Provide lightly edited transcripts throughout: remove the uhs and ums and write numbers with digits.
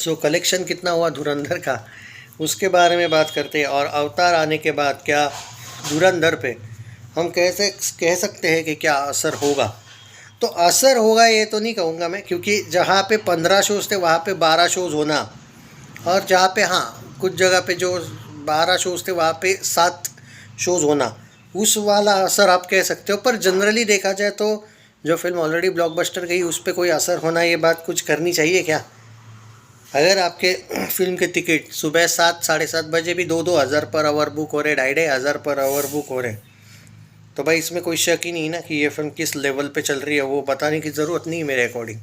सो collection कितना हुआ धुरंधर का, उसके बारे में बात करते हैं। और अवतार आने के बाद क्या धुरंधर पे हम कैसे कह सकते हैं कि क्या असर होगा? तो असर होगा ये तो नहीं कहूँगा मैं, क्योंकि जहाँ पे 15 शोज़ थे वहाँ पे 12 शोज़ होना, और जहाँ पे हाँ कुछ जगह पे जो 12 शोज़ थे वहाँ पे 7 शोज़ होना, उस वाला असर आप कह सकते हो। पर जनरली देखा जाए तो जो फिल्म ऑलरेडी ब्लॉकबस्टर गई उस पर कोई असर होना, ये बात कुछ करनी चाहिए क्या? अगर आपके फिल्म के टिकट सुबह 7 साढ़े 7 बजे भी 2-2 हज़ार पर आवर बुक हो रहे, 2,500 पर आवर बुक हो रहे, तो भाई इसमें कोई शक ही नहीं ना कि ये फिल्म किस लेवल पे चल रही है, वो बताने की ज़रूरत नहीं है मेरे अकॉर्डिंग।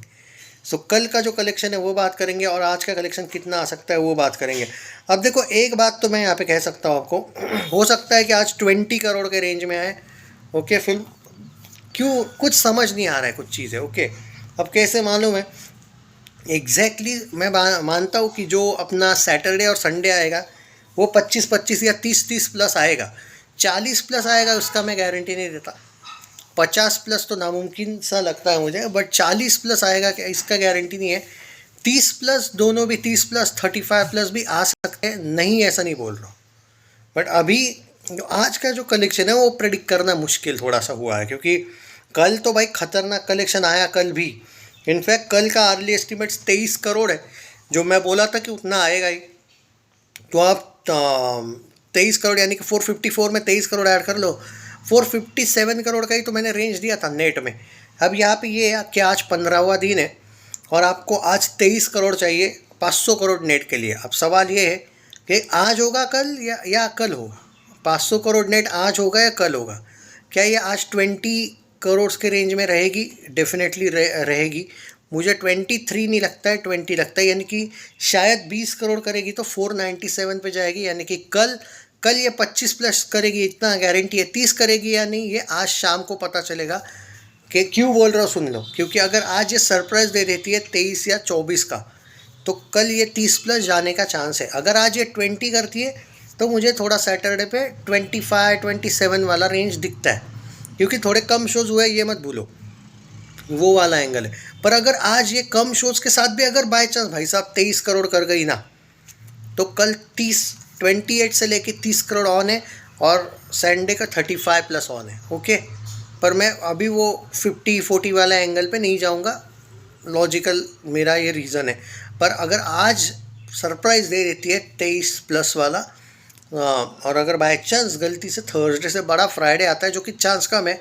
सो कल का जो कलेक्शन है वो बात करेंगे, और आज का कलेक्शन कितना आ सकता है वो बात करेंगे। अब देखो एक बात तो मैं यहाँ पे कह सकता हूँ आपको, हो सकता है कि आज 20 करोड़ के रेंज में आए। ओके, फिल्म क्यों कुछ समझ नहीं आ रहा है कुछ चीज़ें। ओके, अब कैसे मालूम है मैं मानता हूँ कि जो अपना सैटरडे और संडे आएगा वो 25-25 या 30-30 प्लस आएगा। 40 प्लस आएगा उसका मैं गारंटी नहीं देता, 50 प्लस तो नामुमकिन सा लगता है मुझे, बट 40 प्लस आएगा क्या इसका गारंटी नहीं है। 30 प्लस, दोनों भी 30 प्लस 35 प्लस भी आ सकते हैं, नहीं ऐसा नहीं बोल रहा हूँ। बट अभी जो आज का जो कलेक्शन है वो प्रेडिक्ट करना मुश्किल थोड़ा सा हुआ है, क्योंकि कल तो भाई खतरनाक कलेक्शन आया कल भी। इनफैक्ट कल का अर्ली एस्टिमेट्स 23 करोड़ है, जो मैं बोला था कि उतना आएगा ही। तो आप 23 करोड़ यानी कि 454 में 23 करोड़ ऐड कर लो, 457 करोड़ का ही तो मैंने रेंज दिया था नेट में। अब यहाँ पे ये है कि आज 15वां दिन है और आपको आज 23 करोड़ चाहिए 500 करोड़ नेट के लिए। अब सवाल ये है कि आज होगा कल या कल होगा, 500 करोड़ नेट आज होगा या कल होगा? क्या ये आज 20 करोड़ के रेंज में रहेगी? डेफिनेटली रहेगी। मुझे 23 नहीं लगता है, 20 लगता है, यानी कि शायद 20 करोड़ करेगी तो 497 पे जाएगी, यानी कि कल ये 25 प्लस करेगी, इतना गारंटी है। 30 करेगी या नहीं ये आज शाम को पता चलेगा। कि क्यों बोल रहा हूँ सुन लो, क्योंकि अगर आज ये सरप्राइज़ दे देती है 23 या 24 का, तो कल ये 30 प्लस जाने का चांस है। अगर आज ये 20 करती है तो मुझे थोड़ा सैटरडे पे 25-27 वाला रेंज दिखता है, क्योंकि थोड़े कम शोज़ हुए ये मत भूलो, वो वाला एंगल है। पर अगर आज ये कम शोज़ के साथ भी अगर बाय चांस भाई साहब 23 करोड़ कर गई ना, तो कल 28 से लेके 30 करोड़ ऑन है, और संडे का 35 प्लस ऑन है। ओके, पर मैं अभी वो 50-40 वाला एंगल पे नहीं जाऊंगा, लॉजिकल मेरा ये रीज़न है। पर अगर आज सरप्राइज़ दे देती है 23 प्लस वाला, और अगर बाय चांस गलती से थर्सडे से बड़ा फ्राइडे आता है जो कि चांस कम है,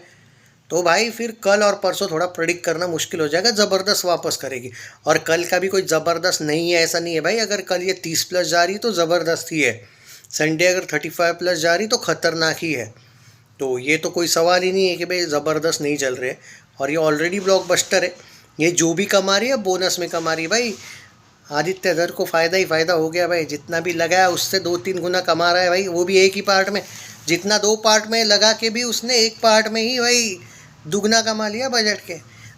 तो भाई फिर कल और परसों थोड़ा प्रेडिक्ट करना मुश्किल हो जाएगा। ज़बरदस्त वापस करेगी, और कल का भी कोई ज़बरदस्त नहीं है ऐसा नहीं है भाई। अगर कल ये 30 प्लस जा रही तो ज़बरदस्त ही है, संडे अगर 35 प्लस जा रही तो ख़तरनाक ही है। तो ये तो कोई सवाल ही नहीं है कि भाई ज़बरदस्त नहीं चल रहे, और ये ऑलरेडी ब्लॉकबस्टर है। ये जो भी कमा रही है बोनस में कमा रही है भाई। आदित्य धर को फ़ायदा ही फ़ायदा हो गया भाई, जितना भी लगाया उससे 2-3 गुना कमा रहा है भाई, वो भी एक ही पार्ट में। जितना 2 पार्ट में लगा के भी उसने एक पार्ट में ही भाई दुगना कमा लिया बजट के।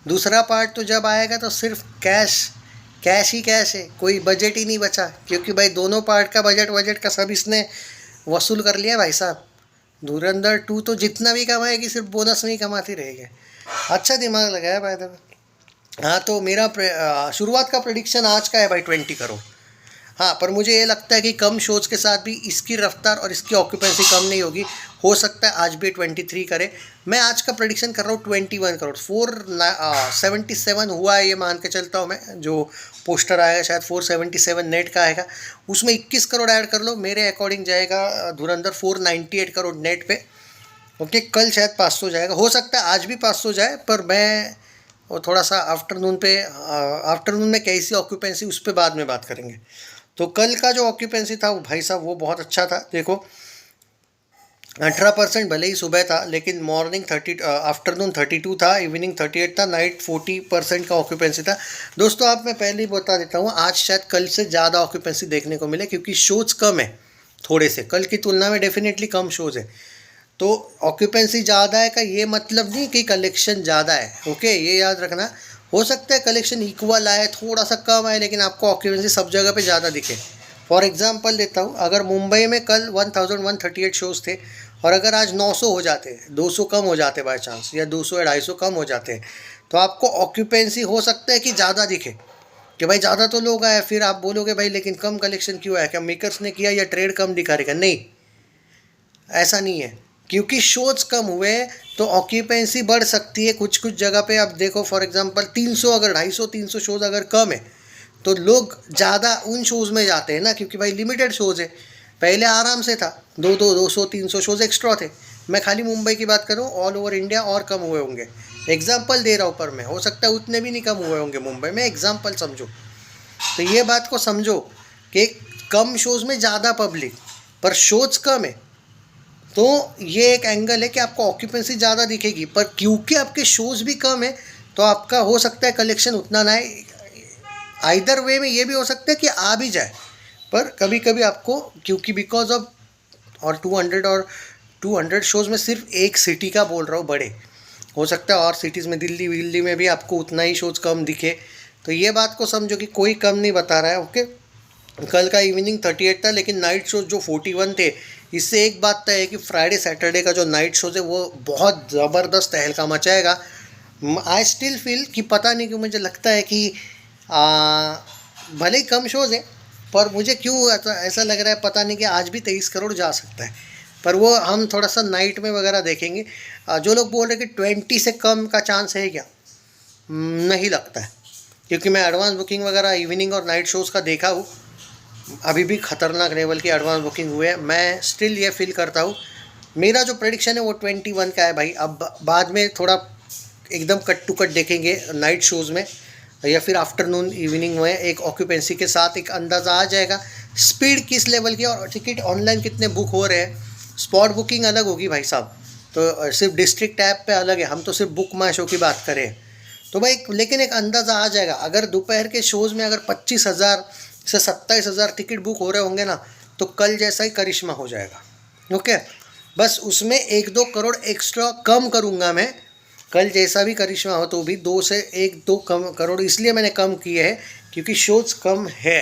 दूसरा पार्ट तो जब आएगा तो सिर्फ कैश ही कैश है, कोई बजट ही नहीं बचा, क्योंकि भाई दोनों पार्ट का बजट का सब इसने वसूल कर लिया भाई साहब। धुरंधर 2 तो जितना भी कमाएगी सिर्फ बोनस में ही कमाती रहेगी। अच्छा दिमाग लगाया भाई साहब। हाँ, तो मेरा शुरुआत का प्रेडिक्शन आज का है भाई 20 करोड़। हाँ, पर मुझे ये लगता है कि कम शोज़ के साथ भी इसकी रफ्तार और इसकी ऑक्यूपेंसी कम नहीं होगी। हो सकता है आज भी 23 करे। मैं आज का प्रेडिक्शन कर रहा हूँ 21 करोड़। 477 हुआ है ये मान के चलता हूँ मैं, जो पोस्टर आएगा शायद 477 नेट का आएगा, उसमें 21 करोड़ ऐड कर लो, मेरे अकॉर्डिंग जाएगा धुरंधर 498 करोड़ नेट पे। ओके, कल शायद 500 जाएगा, हो सकता है आज भी 500 जाए, पर मैं वो थोड़ा सा आफ्टरनून में कैसी ऑक्यूपेंसी उस पर बाद में बात करेंगे। तो कल का जो ऑक्यूपेंसी था वो भाई साहब वो बहुत अच्छा था। देखो 18% भले ही सुबह था, लेकिन आफ्टरनून 32 था, इवनिंग 38 था, नाइट 40% का ऑक्यूपेंसी था। दोस्तों आप मैं पहले ही बता देता हूँ, आज शायद कल से ज़्यादा ऑक्यूपेंसी देखने को मिले, क्योंकि शोज़ कम है थोड़े से, कल की तुलना में डेफिनेटली कम शोज़ है। तो ऑक्यूपेंसी ज़्यादा है का ये मतलब नहीं कि कलेक्शन ज़्यादा है। ओके, ये याद रखना। हो सकता है कलेक्शन इक्वल आए, थोड़ा सा कम आए, लेकिन आपको ऑक्यूपेंसी सब जगह पे ज़्यादा दिखे। फॉर एग्जांपल देता हूँ, अगर मुंबई में कल 1138 शोज़ थे, और अगर आज 900 हो जाते, 200 कम हो जाते बाय चांस, या 200 या 250 कम हो जाते, तो आपको ऑक्यूपेंसी हो सकता है कि ज़्यादा दिखे, कि भाई ज़्यादा तो लोग आए, फिर आप बोलोगे भाई लेकिन कम कलेक्शन क्यों आया, क्या मेकर्स ने किया या ट्रेड कम दिखा रहे? नहीं, ऐसा नहीं है। क्योंकि शोज कम हुए तो ऑक्यूपेंसी बढ़ सकती है। कुछ कुछ जगह पे आप देखो, फॉर एग्जांपल 300 अगर 250-300 शोज अगर कम है तो लोग ज़्यादा उन शोज़ में जाते हैं ना, क्योंकि भाई लिमिटेड शोज़ है। पहले आराम से था 200-300 शोज़ एक्स्ट्रा थे। मैं खाली मुंबई की बात करूँ, ऑल ओवर इंडिया और कम हुए होंगे। एग्जाम्पल दे रहा हूँ, पर मैं हो सकता है उतने भी नहीं कम हुए होंगे मुंबई में, एग्जाम्पल समझो। तो ये बात को समझो कि कम शोज़ में ज़्यादा पब्लिक, पर शोज़ कम है, तो ये एक एंगल है कि आपको ऑक्यूपेंसी ज़्यादा दिखेगी। पर क्योंकि आपके शोज़ भी कम है तो आपका हो सकता है कलेक्शन उतना ना आए। आइदर वे में ये भी हो सकता है कि आ भी जाए, पर कभी कभी आपको, क्योंकि बिकॉज ऑफ और 200 शोज़ में सिर्फ एक सिटी का बोल रहा हूँ, बड़े हो सकता है और सिटीज़ में, दिल्ली में भी आपको उतना ही शोज़ कम दिखे। तो ये बात को समझो कि कोई कम नहीं बता रहा है। ओके, कल का इवनिंग 38 था, लेकिन नाइट शोज जो 41 थे। इससे एक बात तय है कि फ्राइडे सैटरडे का जो नाइट शोज है वो बहुत ज़बरदस्त तहलका मचाएगा। आई स्टिल फील कि पता नहीं क्यों मुझे लगता है कि भले ही कम शोज़ है, पर मुझे क्यों ऐसा लग रहा है, पता नहीं, कि आज भी 23 करोड़ जा सकता है। पर वो हम थोड़ा सा नाइट में वगैरह देखेंगे। जो लोग बोल रहे हैं कि 20 से कम का चांस है क्या, नहीं लगता है, क्योंकि मैं एडवांस बुकिंग वगैरह इवनिंग और नाइट शोज़ का देखा हूँ। अभी भी ख़तरनाक लेवल की एडवांस बुकिंग हुए हैं। मैं स्टिल ये फील करता हूँ, मेरा जो प्रेडिक्शन है वो 21 का है भाई। अब बाद में थोड़ा एकदम कट टू कट देखेंगे नाइट शोज़ में, या फिर आफ्टरनून इवनिंग में एक ऑक्यूपेंसी के साथ एक अंदाज़ा आ जाएगा स्पीड किस लेवल की, और टिकट ऑनलाइन कितने बुक हो रहे हैं। स्पॉट बुकिंग अलग होगी भाई साहब, तो सिर्फ डिस्ट्रिक्ट ऐप पे अलग है, हम तो सिर्फ बुक माई शो की बात करें तो भाई, लेकिन एक अंदाज़ा आ जाएगा। अगर दोपहर के शोज़ में अगर 25,000 से 27,000 टिकट बुक हो रहे होंगे ना, तो कल जैसा ही करिश्मा हो जाएगा। ओके, बस उसमें 1-2 करोड़ एक्स्ट्रा कम करूँगा मैं। कल जैसा भी करिश्मा हो तो भी 2 से 1-2 कम करोड़ इसलिए मैंने कम किए हैं क्योंकि शोज़ कम है।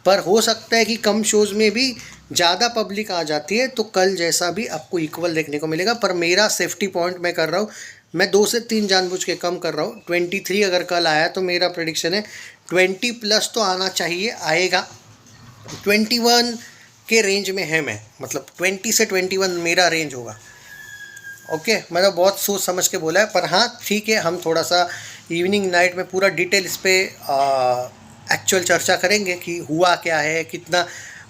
पर हो सकता है कि कम शोज़ में भी ज़्यादा पब्लिक आ जाती है, तो कल जैसा भी आपको इक्वल देखने को मिलेगा। पर मेरा सेफ्टी पॉइंट मैं कर रहा हूँ, मैं 2 से 3 जानबूझ के कम कर रहा हूँ। 23 अगर कल आया तो मेरा प्रेडिक्शन है 20+ तो आना चाहिए, आएगा। 21 के रेंज में है मैं, मतलब 20 से 21 मेरा रेंज होगा। ओके, मैंने बहुत सोच समझ के बोला है। पर हाँ ठीक है, हम थोड़ा सा इवनिंग नाइट में पूरा डिटेल इस पर एक्चुअल चर्चा करेंगे कि हुआ क्या है, कितना।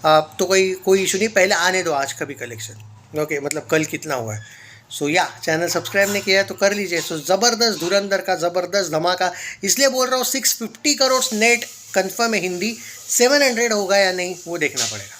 तो कोई इशू नहीं, पहले आने दो आज का भी कलेक्शन। ओके, मतलब कल कितना हुआ है। सो या चैनल सब्सक्राइब नहीं किया है तो कर लीजिए। सो ज़बरदस्त धुरंधर का ज़बरदस्त धमाका, इसलिए बोल रहा हूँ 650 करोड़ नेट कन्फर्म है। हिंदी 700 होगा या नहीं वो देखना पड़ेगा।